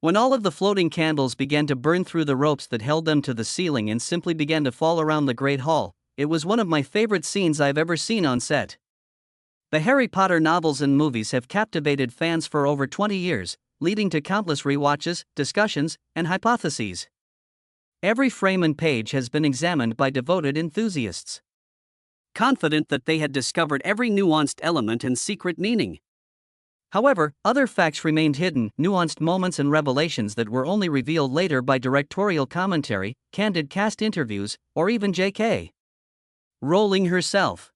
When all of the floating candles began to burn through the ropes that held them to the ceiling and simply began to fall around the Great Hall, it was one of my favorite scenes I've ever seen on set. The Harry Potter novels and movies have captivated fans for over 20 years, leading to countless rewatches, discussions, and hypotheses. Every frame and page has been examined by devoted enthusiasts, confident that they had discovered every nuanced element and secret meaning. However, other facts remained hidden, nuanced moments and revelations that were only revealed later by directorial commentary, candid cast interviews, or even J.K. Rowling herself.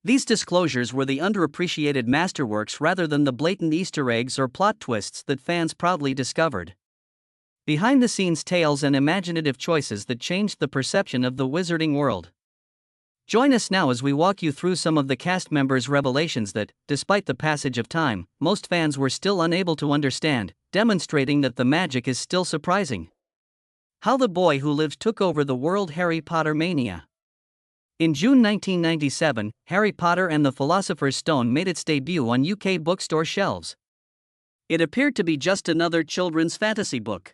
These disclosures were the underappreciated masterworks rather than the blatant Easter eggs or plot twists that fans proudly discovered. Behind-the-scenes tales and imaginative choices that changed the perception of the wizarding world. Join us now as we walk you through some of the cast members' revelations that, despite the passage of time, most fans were still unable to understand, demonstrating that the magic is still surprising. How the boy who lived took over the world. Harry Potter mania. In June 1997, Harry Potter and the Philosopher's Stone made its debut on UK bookstore shelves. It appeared to be just another children's fantasy book.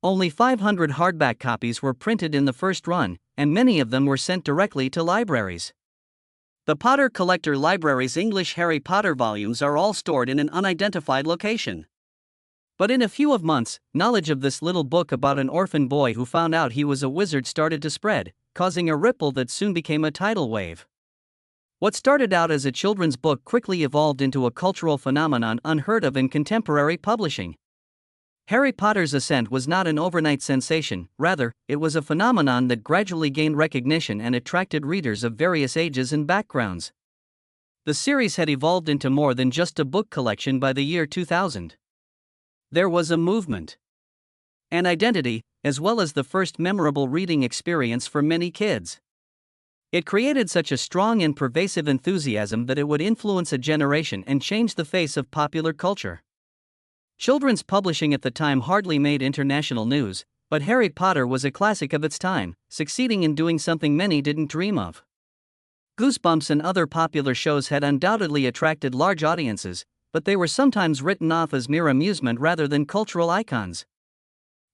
Only 500 hardback copies were printed in the first run, and many of them were sent directly to libraries. The Potter Collector Library's English Harry Potter volumes are all stored in an unidentified location. But in a few months, knowledge of this little book about an orphan boy who found out he was a wizard started to spread, causing a ripple that soon became a tidal wave. What started out as a children's book quickly evolved into a cultural phenomenon unheard of in contemporary publishing. Harry Potter's ascent was not an overnight sensation, rather, it was a phenomenon that gradually gained recognition and attracted readers of various ages and backgrounds. The series had evolved into more than just a book collection by the year 2000. There was a movement, an identity, as well as the first memorable reading experience for many kids. It created such a strong and pervasive enthusiasm that it would influence a generation and change the face of popular culture. Children's publishing at the time hardly made international news, but Harry Potter was a classic of its time, succeeding in doing something many didn't dream of. Goosebumps and other popular shows had undoubtedly attracted large audiences, but they were sometimes written off as mere amusement rather than cultural icons.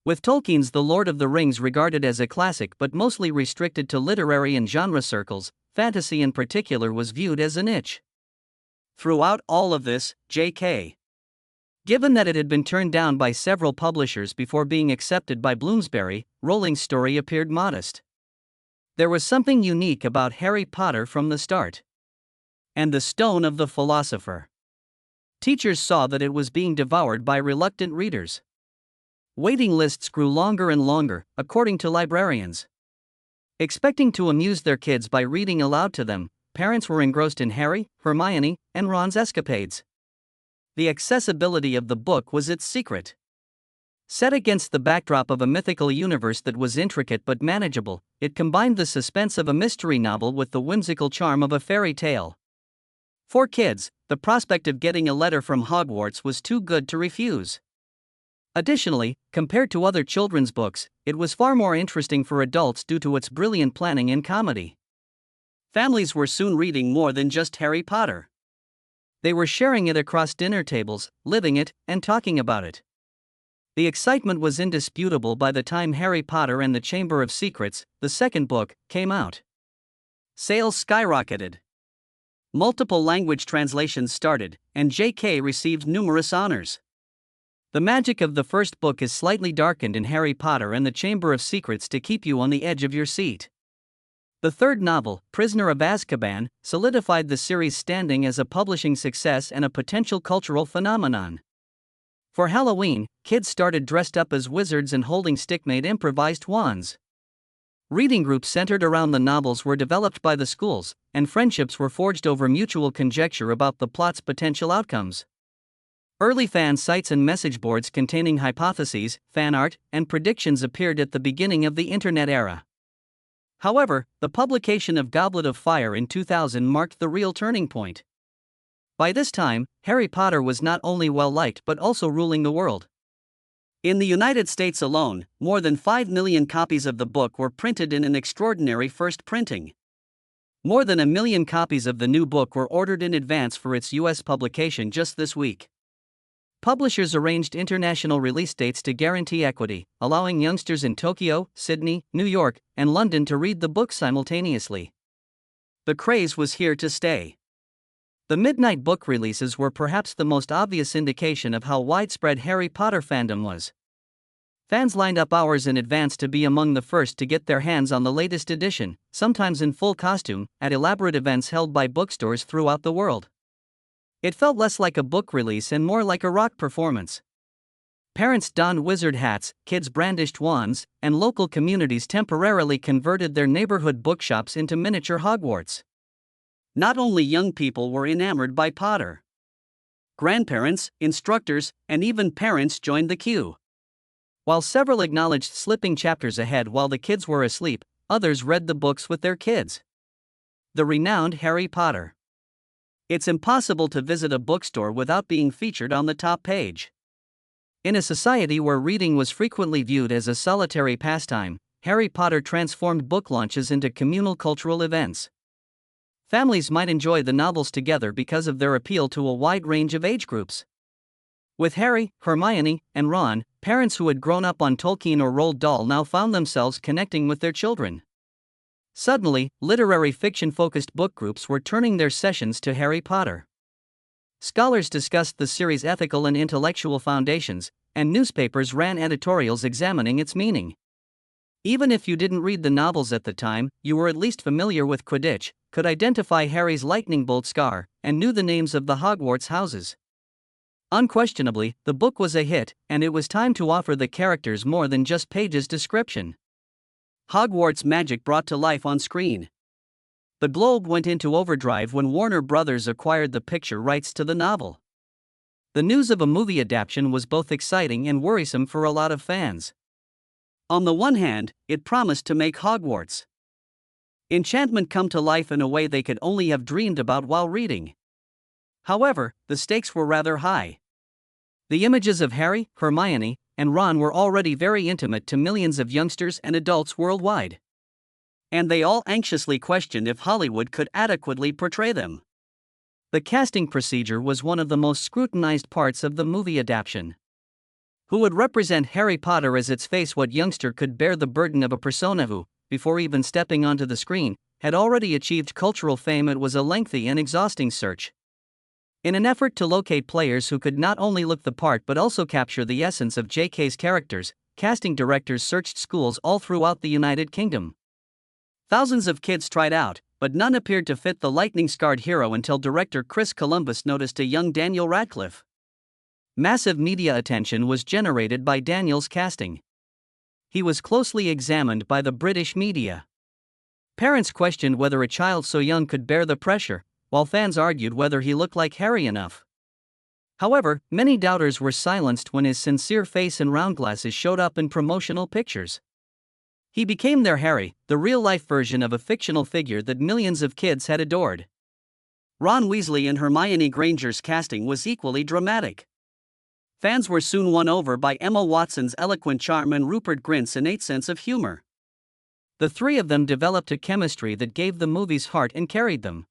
With Tolkien's The Lord of the Rings regarded as a classic but mostly restricted to literary and genre circles, fantasy in particular was viewed as a niche. Throughout all of this, J.K. Given that it had been turned down by several publishers before being accepted by Bloomsbury, Rowling's story appeared modest. There was something unique about Harry Potter from the start. And the Stone of the Philosopher. Teachers saw that it was being devoured by reluctant readers. Waiting lists grew longer and longer, according to librarians. Expecting to amuse their kids by reading aloud to them, parents were engrossed in Harry, Hermione, and Ron's escapades. The accessibility of the book was its secret. Set against the backdrop of a mythical universe that was intricate but manageable, it combined the suspense of a mystery novel with the whimsical charm of a fairy tale. For kids, the prospect of getting a letter from Hogwarts was too good to refuse. Additionally, compared to other children's books, it was far more interesting for adults due to its brilliant planning and comedy. Families were soon reading more than just Harry Potter. They were sharing it across dinner tables, living it, and talking about it. The excitement was indisputable by the time Harry Potter and the Chamber of Secrets, the second book, came out. Sales skyrocketed. Multiple language translations started, and J.K. received numerous honors. The magic of the first book is slightly darkened in Harry Potter and the Chamber of Secrets to keep you on the edge of your seat. The third novel, Prisoner of Azkaban, solidified the series' standing as a publishing success and a potential cultural phenomenon. For Halloween, kids started dressed up as wizards and holding stick-made improvised wands. Reading groups centered around the novels were developed by the schools, and friendships were forged over mutual conjecture about the plot's potential outcomes. Early fan sites and message boards containing hypotheses, fan art, and predictions appeared at the beginning of the internet era. However, the publication of Goblet of Fire in 2000 marked the real turning point. By this time, Harry Potter was not only well-liked but also ruling the world. In the United States alone, more than 5 million copies of the book were printed in an extraordinary first printing. More than 1 million copies of the new book were ordered in advance for its U.S. publication just this week. Publishers arranged international release dates to guarantee equity, allowing youngsters in Tokyo, Sydney, New York, and London to read the book simultaneously. The craze was here to stay. The midnight book releases were perhaps the most obvious indication of how widespread Harry Potter fandom was. Fans lined up hours in advance to be among the first to get their hands on the latest edition, sometimes in full costume, at elaborate events held by bookstores throughout the world. It felt less like a book release and more like a rock performance. Parents donned wizard hats, kids brandished wands, and local communities temporarily converted their neighborhood bookshops into miniature Hogwarts. Not only young people were enamored by Potter. Grandparents, instructors, and even parents joined the queue. While several acknowledged slipping chapters ahead while the kids were asleep, others read the books with their kids. The renowned Harry Potter. It's impossible to visit a bookstore without being featured on the top page. In a society where reading was frequently viewed as a solitary pastime, Harry Potter transformed book launches into communal cultural events. Families might enjoy the novels together because of their appeal to a wide range of age groups. With Harry, Hermione, and Ron, parents who had grown up on Tolkien or Roald Dahl now found themselves connecting with their children. Suddenly, literary fiction-focused book groups were turning their sessions to Harry Potter. Scholars discussed the series' ethical and intellectual foundations, and newspapers ran editorials examining its meaning. Even if you didn't read the novels at the time, you were at least familiar with Quidditch, could identify Harry's lightning bolt scar, and knew the names of the Hogwarts houses. Unquestionably, the book was a hit, and it was time to offer the characters more than just pages description. Hogwarts magic brought to life on screen. The globe went into overdrive when Warner Brothers acquired the picture rights to the novel. The news of a movie adaptation was both exciting and worrisome for a lot of fans. On the one hand, it promised to make Hogwarts' enchantment come to life in a way they could only have dreamed about while reading. However, the stakes were rather high. The images of Harry, Hermione, and Ron were already very intimate to millions of youngsters and adults worldwide. And they all anxiously questioned if Hollywood could adequately portray them. The casting procedure was one of the most scrutinized parts of the movie adaptation. Who would represent Harry Potter as its face? What youngster could bear the burden of a persona who, before even stepping onto the screen, had already achieved cultural fame? It was a lengthy and exhausting search. In an effort to locate players who could not only look the part but also capture the essence of J.K.'s characters, casting directors searched schools all throughout the United Kingdom. Thousands of kids tried out, but none appeared to fit the lightning-scarred hero until director Chris Columbus noticed a young Daniel Radcliffe. Massive media attention was generated by Daniel's casting. He was closely examined by the British media. Parents questioned whether a child so young could bear the pressure, while fans argued whether he looked like Harry enough. However, many doubters were silenced when his sincere face and round glasses showed up in promotional pictures. He became their Harry, the real-life version of a fictional figure that millions of kids had adored. Ron Weasley and Hermione Granger's casting was equally dramatic. Fans were soon won over by Emma Watson's eloquent charm and Rupert Grint's innate sense of humor. The three of them developed a chemistry that gave the movies heart and carried them.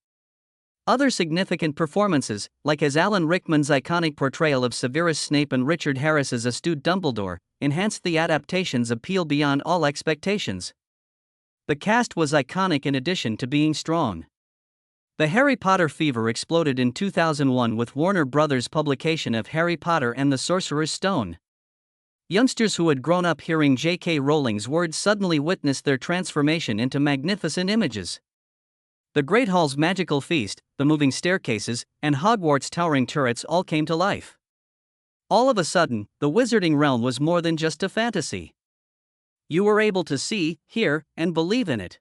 Other significant performances, like as Alan Rickman's iconic portrayal of Severus Snape and Richard Harris's astute Dumbledore, enhanced the adaptation's appeal beyond all expectations. The cast was iconic in addition to being strong. The Harry Potter fever exploded in 2001 with Warner Brothers' publication of Harry Potter and the Sorcerer's Stone. Youngsters who had grown up hearing J.K. Rowling's words suddenly witnessed their transformation into magnificent images. The Great Hall's magical feast, the moving staircases, and Hogwarts' towering turrets all came to life. All of a sudden, the wizarding realm was more than just a fantasy. You were able to see, hear, and believe in it.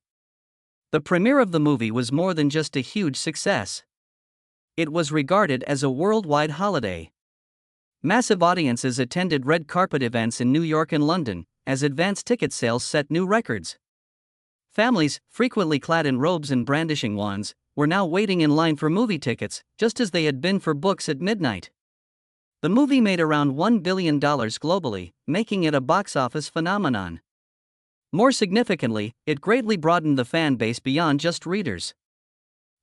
The premiere of the movie was more than just a huge success. It was regarded as a worldwide holiday. Massive audiences attended red carpet events in New York and London, as advance ticket sales set new records. Families, frequently clad in robes and brandishing wands, were now waiting in line for movie tickets, just as they had been for books at midnight. The movie made around $1 billion globally, making it a box office phenomenon. More significantly, it greatly broadened the fan base beyond just readers.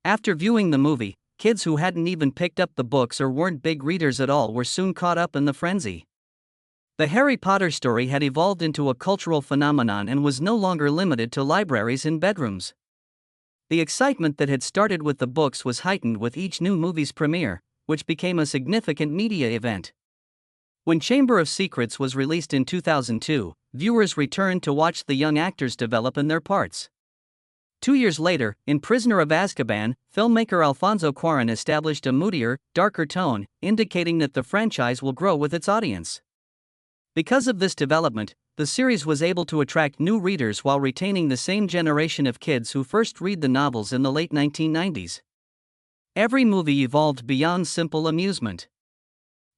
After viewing the movie, kids who hadn't even picked up the books or weren't big readers at all were soon caught up in the frenzy. The Harry Potter story had evolved into a cultural phenomenon and was no longer limited to libraries and bedrooms. The excitement that had started with the books was heightened with each new movie's premiere, which became a significant media event. When Chamber of Secrets was released in 2002, viewers returned to watch the young actors develop in their parts. 2 years later, in Prisoner of Azkaban, filmmaker Alfonso Cuarón established a moodier, darker tone, indicating that the franchise will grow with its audience. Because of this development, the series was able to attract new readers while retaining the same generation of kids who first read the novels in the late 1990s. Every movie evolved beyond simple amusement.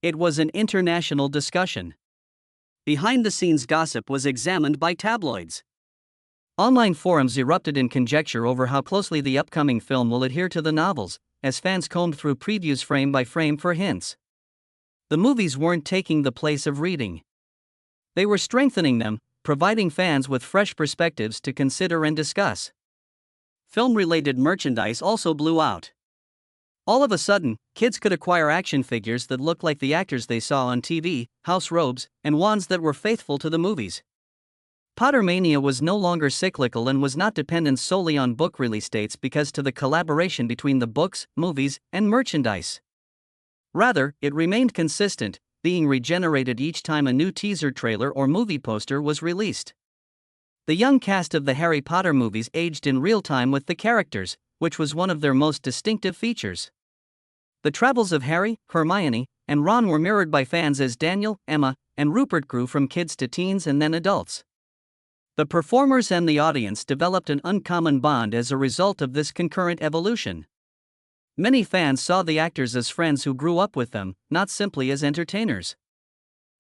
It was an international discussion. Behind-the-scenes gossip was examined by tabloids. Online forums erupted in conjecture over how closely the upcoming film will adhere to the novels, as fans combed through previews frame by frame for hints. The movies weren't taking the place of reading. They were strengthening them, providing fans with fresh perspectives to consider and discuss. Film-related merchandise also blew out. All of a sudden, kids could acquire action figures that looked like the actors they saw on TV, house robes, and wands that were faithful to the movies. Pottermania was no longer cyclical and was not dependent solely on book release dates because to the collaboration between the books, movies, and merchandise. Rather, it remained consistent, being regenerated each time a new teaser trailer or movie poster was released. The young cast of the Harry Potter movies aged in real time with the characters, which was one of their most distinctive features. The travels of Harry, Hermione, and Ron were mirrored by fans as Daniel, Emma, and Rupert grew from kids to teens and then adults. The performers and the audience developed an uncommon bond as a result of this concurrent evolution. Many fans saw the actors as friends who grew up with them, not simply as entertainers.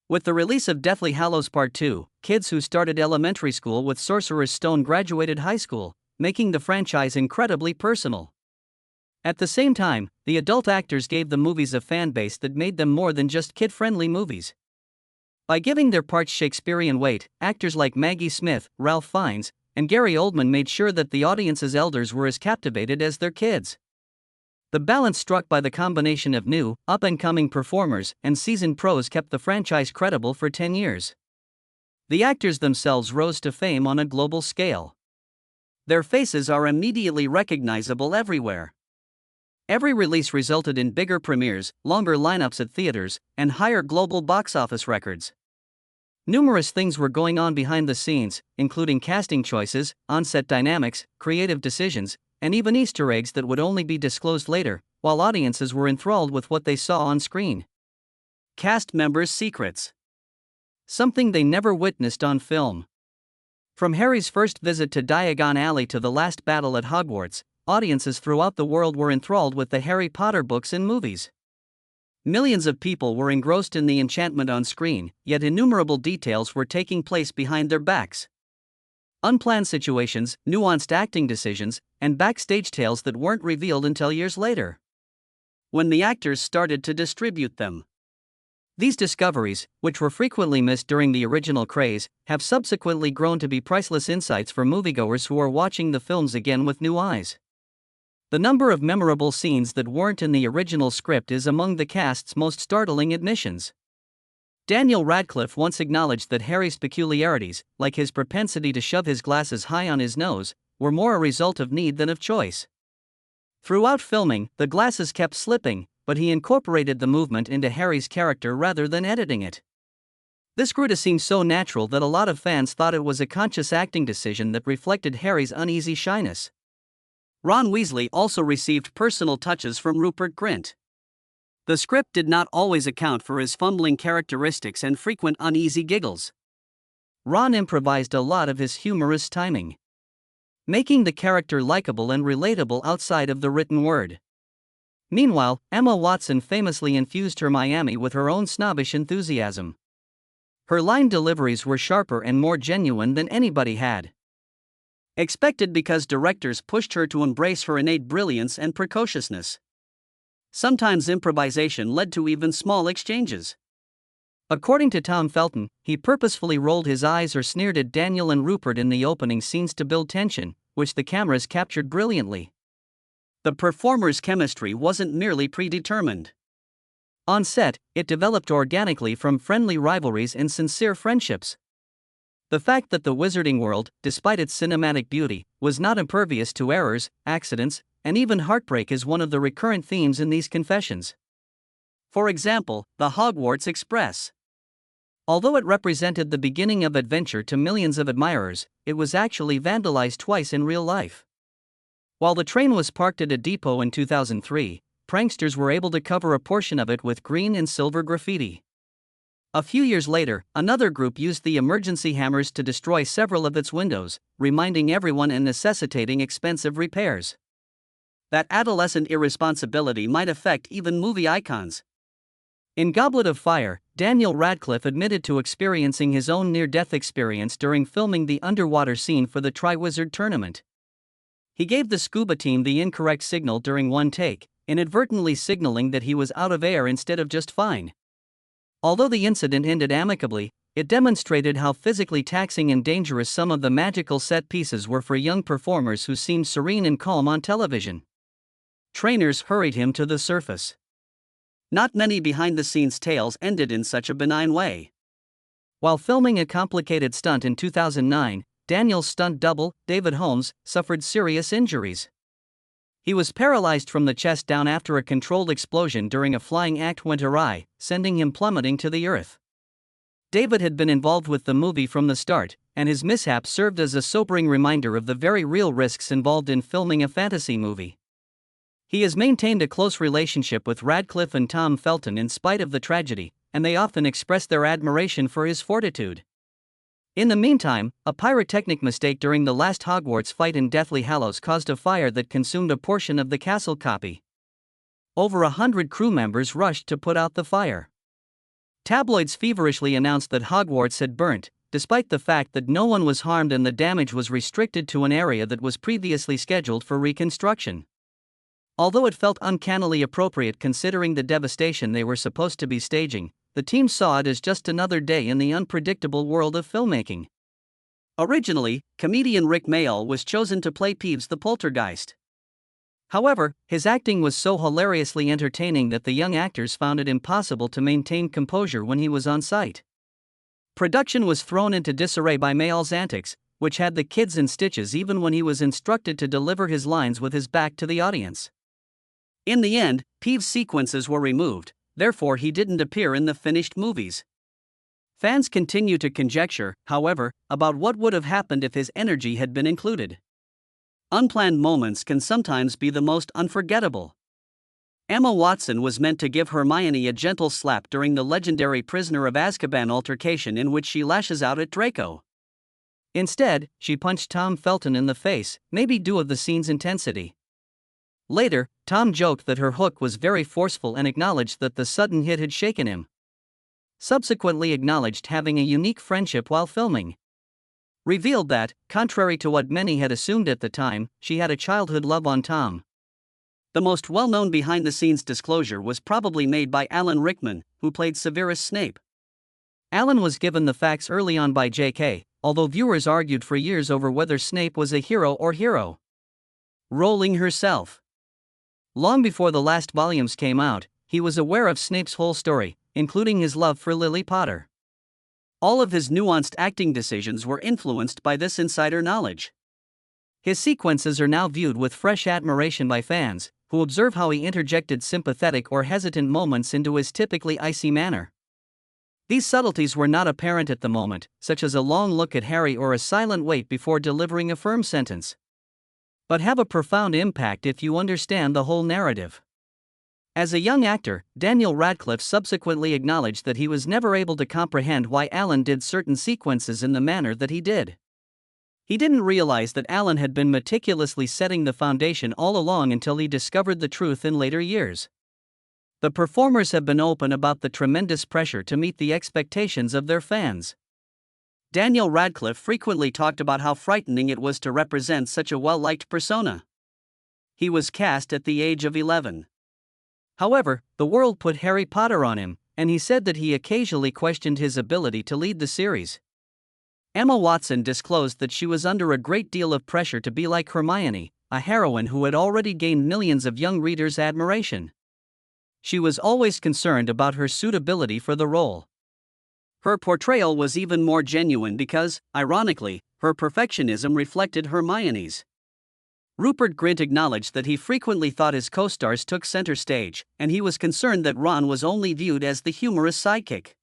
With the release of Deathly Hallows Part 2, kids who started elementary school with Sorcerer's Stone graduated high school, making the franchise incredibly personal. At the same time, the adult actors gave the movies a fan base that made them more than just kid-friendly movies. By giving their parts Shakespearean weight, actors like Maggie Smith, Ralph Fiennes, and Gary Oldman made sure that the audience's elders were as captivated as their kids. The balance struck by the combination of new, up-and-coming performers and seasoned pros kept the franchise credible for 10 years. The actors themselves rose to fame on a global scale. Their faces are immediately recognizable everywhere. Every release resulted in bigger premieres, longer lineups at theaters, and higher global box office records. Numerous things were going on behind the scenes, including casting choices, on-set dynamics, creative decisions, and even Easter eggs that would only be disclosed later, while audiences were enthralled with what they saw on screen. Cast members' secrets. Something they never witnessed on film. From Harry's first visit to Diagon Alley to the last battle at Hogwarts, audiences throughout the world were enthralled with the Harry Potter books and movies. Millions of people were engrossed in the enchantment on screen, yet innumerable details were taking place behind their backs. Unplanned situations, nuanced acting decisions, and backstage tales that weren't revealed until years later, when the actors started to distribute them. These discoveries, which were frequently missed during the original craze, have subsequently grown to be priceless insights for moviegoers who are watching the films again with new eyes. The number of memorable scenes that weren't in the original script is among the cast's most startling admissions. Daniel Radcliffe once acknowledged that Harry's peculiarities, like his propensity to shove his glasses high on his nose, were more a result of need than of choice. Throughout filming, the glasses kept slipping, but he incorporated the movement into Harry's character rather than editing it. This grew to seem so natural that a lot of fans thought it was a conscious acting decision that reflected Harry's uneasy shyness. Ron Weasley also received personal touches from Rupert Grint. The script did not always account for his fumbling characteristics and frequent uneasy giggles. Ron improvised a lot of his humorous timing, making the character likable and relatable outside of the written word. Meanwhile, Emma Watson famously infused her Miami with her own snobbish enthusiasm. Her line deliveries were sharper and more genuine than anybody had expected because directors pushed her to embrace her innate brilliance and precociousness. Sometimes improvisation led to even small exchanges. According to Tom Felton, he purposefully rolled his eyes or sneered at Daniel and Rupert in the opening scenes to build tension, which the cameras captured brilliantly. The performers' chemistry wasn't merely predetermined. On set, it developed organically from friendly rivalries and sincere friendships. The fact that the wizarding world, despite its cinematic beauty, was not impervious to errors, accidents, and even heartbreak is one of the recurrent themes in these confessions. For example, the Hogwarts Express. Although it represented the beginning of adventure to millions of admirers, it was actually vandalized twice in real life. While the train was parked at a depot in 2003, pranksters were able to cover a portion of it with green and silver graffiti. A few years later, another group used the emergency hammers to destroy several of its windows, reminding everyone and necessitating expensive repairs. That adolescent irresponsibility might affect even movie icons. In Goblet of Fire, Daniel Radcliffe admitted to experiencing his own near-death experience during filming the underwater scene for the Triwizard Tournament. He gave the scuba team the incorrect signal during one take, inadvertently signaling that he was out of air instead of just fine. Although the incident ended amicably, it demonstrated how physically taxing and dangerous some of the magical set pieces were for young performers who seemed serene and calm on television. Trainers hurried him to the surface. Not many behind-the-scenes tales ended in such a benign way. While filming a complicated stunt in 2009, Daniel's stunt double, David Holmes, suffered serious injuries. He was paralyzed from the chest down after a controlled explosion during a flying act went awry, sending him plummeting to the earth. David had been involved with the movie from the start, and his mishap served as a sobering reminder of the very real risks involved in filming a fantasy movie. He has maintained a close relationship with Radcliffe and Tom Felton in spite of the tragedy, and they often express their admiration for his fortitude. In the meantime, a pyrotechnic mistake during the last Hogwarts fight in Deathly Hallows caused a fire that consumed a portion of the castle copy. Over 100 crew members rushed to put out the fire. Tabloids feverishly announced that Hogwarts had burnt, despite the fact that no one was harmed and the damage was restricted to an area that was previously scheduled for reconstruction. Although it felt uncannily appropriate considering the devastation they were supposed to be staging, the team saw it as just another day in the unpredictable world of filmmaking. Originally, comedian Rick Mayall was chosen to play Peeves the Poltergeist. However, his acting was so hilariously entertaining that the young actors found it impossible to maintain composure when he was on site. Production was thrown into disarray by Mayall's antics, which had the kids in stitches even when he was instructed to deliver his lines with his back to the audience. In the end, Peeves' sequences were removed, therefore he didn't appear in the finished movies. Fans continue to conjecture, however, about what would have happened if his energy had been included. Unplanned moments can sometimes be the most unforgettable. Emma Watson was meant to give Hermione a gentle slap during the legendary Prisoner of Azkaban altercation in which she lashes out at Draco. Instead, she punched Tom Felton in the face, maybe due to the scene's intensity. Later, Tom joked that her hook was very forceful and acknowledged that the sudden hit had shaken him. Subsequently acknowledged having a unique friendship while filming. Revealed that, contrary to what many had assumed at the time, she had a childhood love on Tom. The most well-known behind-the-scenes disclosure was probably made by Alan Rickman, who played Severus Snape. Alan was given the facts early on by J.K., although viewers argued for years over whether Snape was a hero or hero. Rowling herself. Long before the last volumes came out, he was aware of Snape's whole story, including his love for Lily Potter. All of his nuanced acting decisions were influenced by this insider knowledge. His sequences are now viewed with fresh admiration by fans, who observe how he interjected sympathetic or hesitant moments into his typically icy manner. These subtleties were not apparent at the moment, such as a long look at Harry or a silent wait before delivering a firm sentence, but have a profound impact if you understand the whole narrative. As a young actor, Daniel Radcliffe subsequently acknowledged that he was never able to comprehend why Alan did certain sequences in the manner that he did. He didn't realize that Alan had been meticulously setting the foundation all along until he discovered the truth in later years. The performers have been open about the tremendous pressure to meet the expectations of their fans. Daniel Radcliffe frequently talked about how frightening it was to represent such a well-liked persona. He was cast at the age of 11. However, the world put Harry Potter on him, and he said that he occasionally questioned his ability to lead the series. Emma Watson disclosed that she was under a great deal of pressure to be like Hermione, a heroine who had already gained millions of young readers' admiration. She was always concerned about her suitability for the role. Her portrayal was even more genuine because, ironically, her perfectionism reflected Hermione's. Rupert Grint acknowledged that he frequently thought his co-stars took center stage, and he was concerned that Ron was only viewed as the humorous sidekick.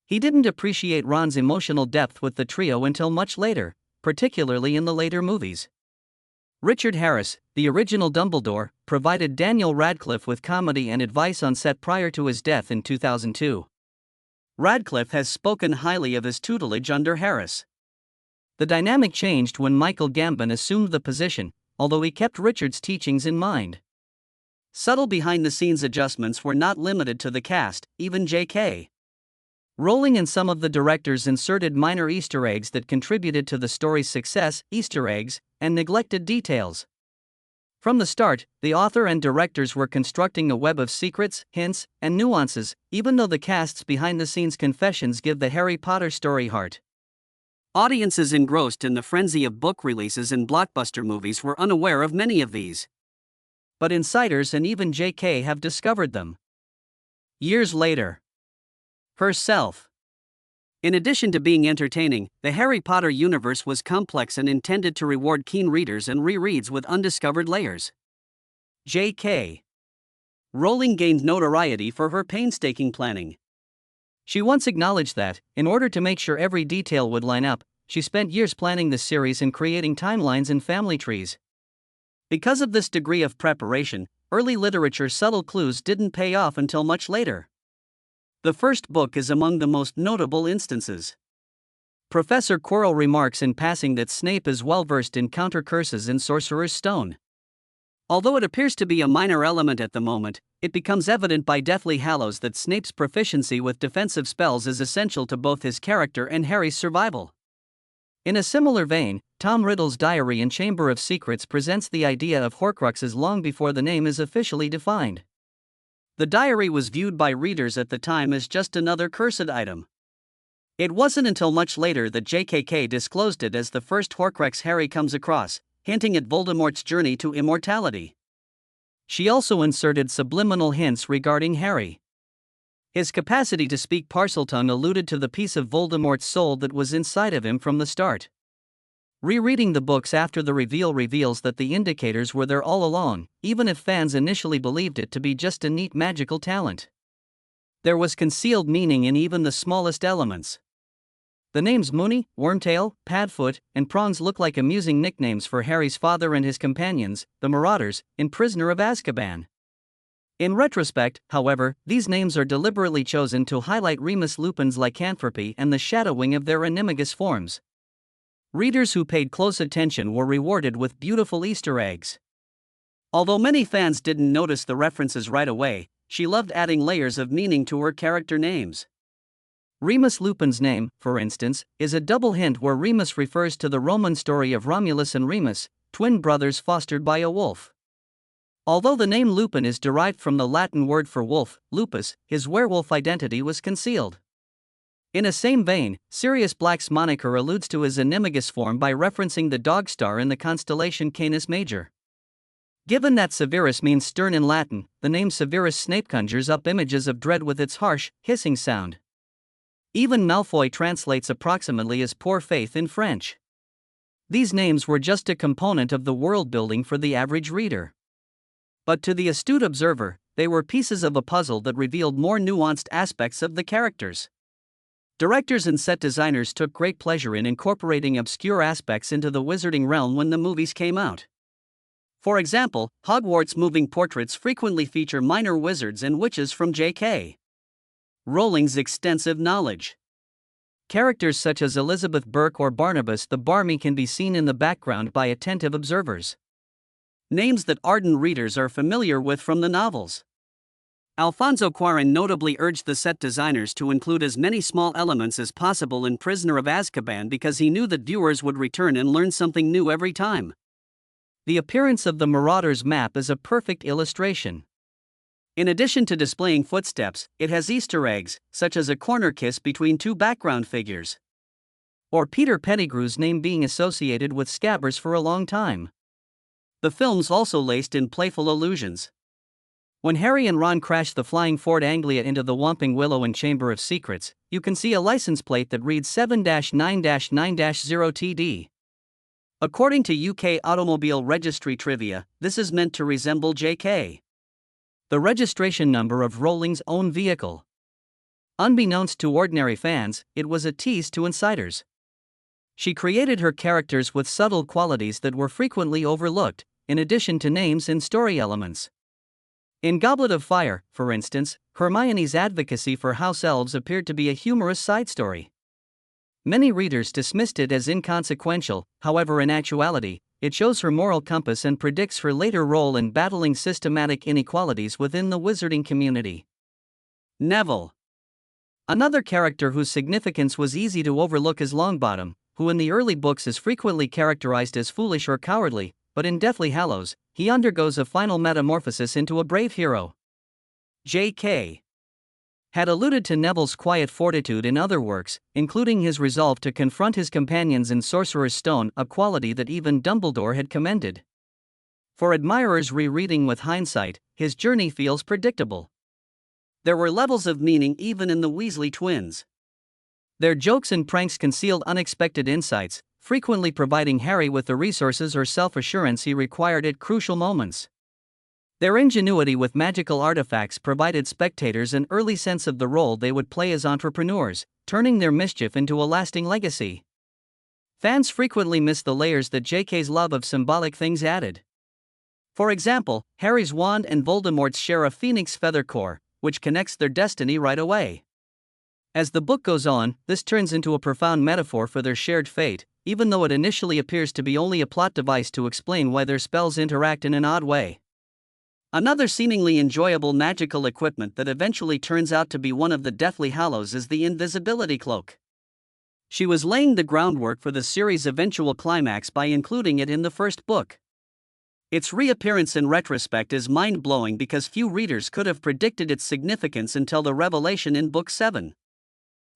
He didn't appreciate Ron's emotional depth with the trio until much later, particularly in the later movies. Richard Harris, the original Dumbledore, provided Daniel Radcliffe with comedy and advice on set prior to his death in 2002. Radcliffe has spoken highly of his tutelage under Harris. The dynamic changed when Michael Gambon assumed the position, although he kept Richard's teachings in mind. Subtle behind-the-scenes adjustments were not limited to the cast, even J.K. Rowling and some of the directors inserted minor Easter eggs that contributed to the story's success, Easter eggs, and neglected details. From the start, the author and directors were constructing a web of secrets, hints, and nuances, even though the cast's behind-the-scenes confessions give the Harry Potter story heart. Audiences engrossed in the frenzy of book releases and blockbuster movies were unaware of many of these. But insiders and even J.K. have discovered them. Years later. Herself. In addition to being entertaining, the Harry Potter universe was complex and intended to reward keen readers and rereads with undiscovered layers. J.K. Rowling gained notoriety for her painstaking planning. She once acknowledged that, in order to make sure every detail would line up, she spent years planning the series and creating timelines and family trees. Because of this degree of preparation, early literature's subtle clues didn't pay off until much later. The first book is among the most notable instances. Professor Quirrell remarks in passing that Snape is well versed in counter curses and Sorcerer's Stone. Although it appears to be a minor element at the moment, it becomes evident by Deathly Hallows that Snape's proficiency with defensive spells is essential to both his character and Harry's survival. In a similar vein, Tom Riddle's diary in Chamber of Secrets presents the idea of Horcruxes long before the name is officially defined. The diary was viewed by readers at the time as just another cursed item. It wasn't until much later that JKK disclosed it as the first Horcrux Harry comes across, hinting at Voldemort's journey to immortality. She also inserted subliminal hints regarding Harry. His capacity to speak Parseltongue alluded to the piece of Voldemort's soul that was inside of him from the start. Rereading the books after the reveal reveals that the indicators were there all along, even if fans initially believed it to be just a neat magical talent. There was concealed meaning in even the smallest elements. The names Moony, Wormtail, Padfoot, and Prongs look like amusing nicknames for Harry's father and his companions, the Marauders, in Prisoner of Azkaban. In retrospect, however, these names are deliberately chosen to highlight Remus Lupin's lycanthropy and the shadowing of their animagus forms. Readers who paid close attention were rewarded with beautiful Easter eggs. Although many fans didn't notice the references right away, she loved adding layers of meaning to her character names. Remus Lupin's name, for instance, is a double hint where Remus refers to the Roman story of Romulus and Remus, twin brothers fostered by a wolf. Although the name Lupin is derived from the Latin word for wolf, lupus, his werewolf identity was concealed. In a same vein, Sirius Black's moniker alludes to his animagus form by referencing the dog star in the constellation Canis Major. Given that Severus means stern in Latin, the name Severus Snape conjures up images of dread with its harsh, hissing sound. Even Malfoy translates approximately as poor faith in French. These names were just a component of the world building for the average reader. But to the astute observer, they were pieces of a puzzle that revealed more nuanced aspects of the characters. Directors and set designers took great pleasure in incorporating obscure aspects into the wizarding realm when the movies came out. For example, Hogwarts moving portraits frequently feature minor wizards and witches from J.K. Rowling's extensive knowledge. Characters such as Elizabeth Burke or Barnabas the Barmy can be seen in the background by attentive observers. Names that ardent readers are familiar with from the novels. Alfonso Cuarón notably urged the set designers to include as many small elements as possible in Prisoner of Azkaban because he knew that viewers would return and learn something new every time. The appearance of the Marauders map is a perfect illustration. In addition to displaying footsteps, it has Easter eggs, such as a corner kiss between two background figures. Or Peter Pettigrew's name being associated with Scabbers for a long time. The film's also laced in playful allusions. When Harry and Ron crash the flying Ford Anglia into the Whomping Willow and Chamber of Secrets, you can see a license plate that reads 7-9-9-0TD. According to UK Automobile Registry Trivia, this is meant to resemble JK, the registration number of Rowling's own vehicle. Unbeknownst to ordinary fans, it was a tease to insiders. She created her characters with subtle qualities that were frequently overlooked, in addition to names and story elements. In Goblet of Fire, for instance, Hermione's advocacy for house elves appeared to be a humorous side story. Many readers dismissed it as inconsequential, however, in actuality, it shows her moral compass and predicts her later role in battling systematic inequalities within the wizarding community. Neville. Another character whose significance was easy to overlook is Longbottom, who in the early books is frequently characterized as foolish or cowardly, but in Deathly Hallows, he undergoes a final metamorphosis into a brave hero. J.K. had alluded to Neville's quiet fortitude in other works, including his resolve to confront his companions in Sorcerer's Stone, a quality that even Dumbledore had commended. For admirers rereading with hindsight, his journey feels predictable. There were levels of meaning even in the Weasley twins. Their jokes and pranks concealed unexpected insights, frequently providing Harry with the resources or self-assurance he required at crucial moments. Their ingenuity with magical artifacts provided spectators an early sense of the role they would play as entrepreneurs, turning their mischief into a lasting legacy. Fans frequently miss the layers that J.K.'s love of symbolic things added. For example, Harry's wand and Voldemort's share a phoenix feather core, which connects their destiny right away. As the book goes on, this turns into a profound metaphor for their shared fate, even though it initially appears to be only a plot device to explain why their spells interact in an odd way. Another seemingly enjoyable magical equipment that eventually turns out to be one of the Deathly Hallows is the invisibility cloak. She was laying the groundwork for the series' eventual climax by including it in the first book. Its reappearance in retrospect is mind-blowing because few readers could have predicted its significance until the revelation in Book 7.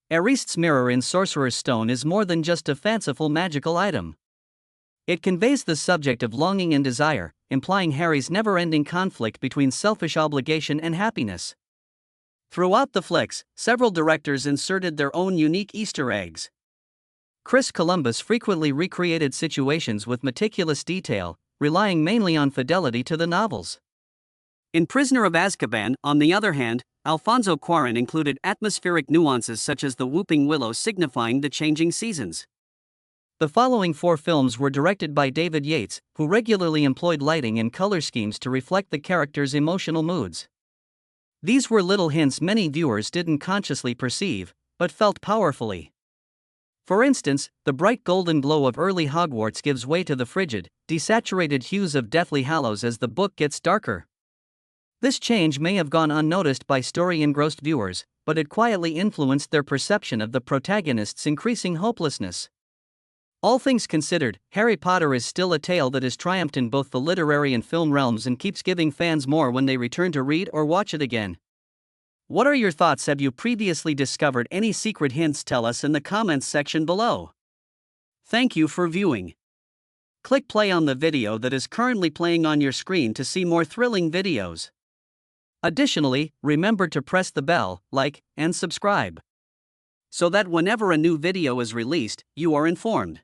Arist's mirror in Sorcerer's Stone is more than just a fanciful magical item. It conveys the subject of longing and desire, implying Harry's never-ending conflict between selfish obligation and happiness. Throughout the flicks, several directors inserted their own unique Easter eggs. Chris Columbus frequently recreated situations with meticulous detail, relying mainly on fidelity to the novels. In Prisoner of Azkaban, on the other hand, Alfonso Cuarón included atmospheric nuances such as the whooping willow signifying the changing seasons. The following 4 films were directed by David Yates, who regularly employed lighting and color schemes to reflect the characters' emotional moods. These were little hints many viewers didn't consciously perceive, but felt powerfully. For instance, the bright golden glow of early Hogwarts gives way to the frigid, desaturated hues of Deathly Hallows as the book gets darker. This change may have gone unnoticed by story-engrossed viewers, but it quietly influenced their perception of the protagonist's increasing hopelessness. All things considered, Harry Potter is still a tale that has triumphed in both the literary and film realms and keeps giving fans more when they return to read or watch it again. What are your thoughts? Have you previously discovered any secret hints? Tell us in the comments section below. Thank you for viewing. Click play on the video that is currently playing on your screen to see more thrilling videos. Additionally, remember to press the bell, like, and subscribe, so that whenever a new video is released, you are informed.